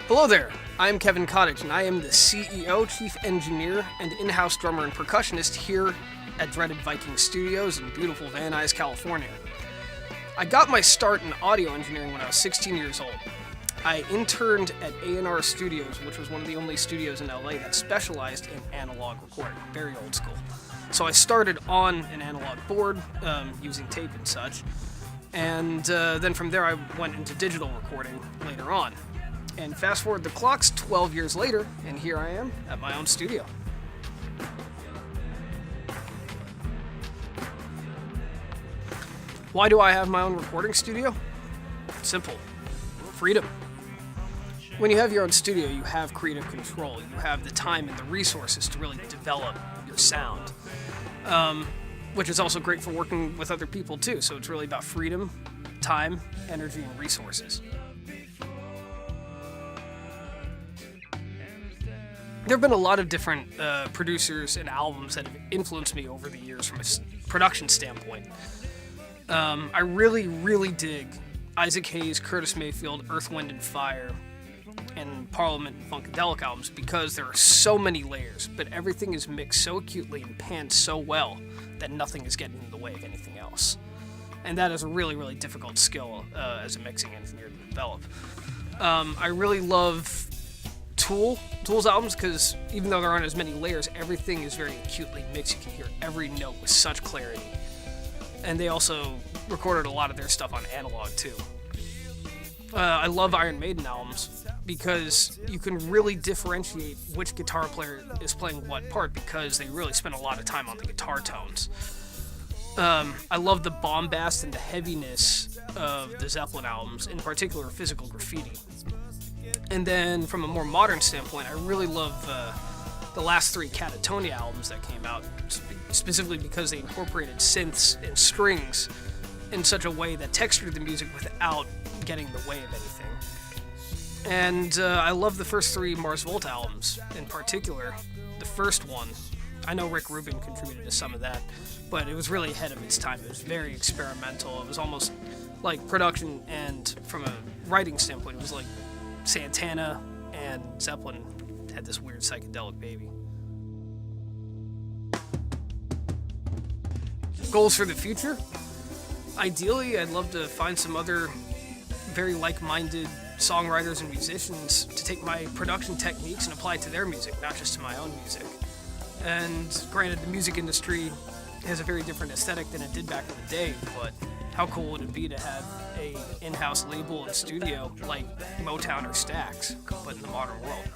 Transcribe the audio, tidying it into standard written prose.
Hello there, I'm Kevin Katich, and I am the CEO, Chief Engineer, and in-house drummer and percussionist here at dreaded Viking Studios in beautiful Van Nuys, California. I got my start in audio engineering when I was 16 years old. I interned at A&R Studios, which was one of the only studios in LA that specialized in analog recording, very old school. So I started on an analog board, using tape and such, and then from there I went into digital recording later on. And fast forward the clocks 12 years later, and here I am at my own studio. Why do I have my own recording studio? Simple. Freedom. When you have your own studio, you have creative control. You have the time and the resources to really develop your sound, which is also great for working with other people too. So it's really about freedom, time, energy, and resources. There have been a lot of different producers and albums that have influenced me over the years from a production standpoint. I really dig Isaac Hayes, Curtis Mayfield, Earth, Wind & Fire, and Parliament and Funkadelic albums because there are so many layers, but everything is mixed so acutely and panned so well that nothing is getting in the way of anything else. And that is a really difficult skill as a mixing engineer to develop. I really love Tool's albums because even though there aren't as many layers, everything is very acutely mixed. You can hear every note with such clarity. And they also recorded a lot of their stuff on analog too. I love Iron Maiden albums because you can really differentiate which guitar player is playing what part because they really spend a lot of time on the guitar tones. I love the bombast and the heaviness of the Zeppelin albums, in particular Physical Graffiti. And then from a more modern standpoint, I really love the last three Catatonia albums that came out, specifically because they incorporated synths and strings in such a way that textured the music without getting in the way of anything. And I love the first three Mars Volta albums in particular. The first one, I know Rick Rubin contributed to some of that, but it was really ahead of its time. It was very experimental. It was almost like production, and from a writing standpoint, it was like Santana and Zeppelin had this weird psychedelic baby. Goals for the future? Ideally, I'd love to find some other very like-minded songwriters and musicians to take my production techniques and apply it to their music, not just to my own music. And granted, the music industry has a very different aesthetic than it did back in the day, but how cool would it be to have a in-house label and studio like Motown or Stax, but in the modern world?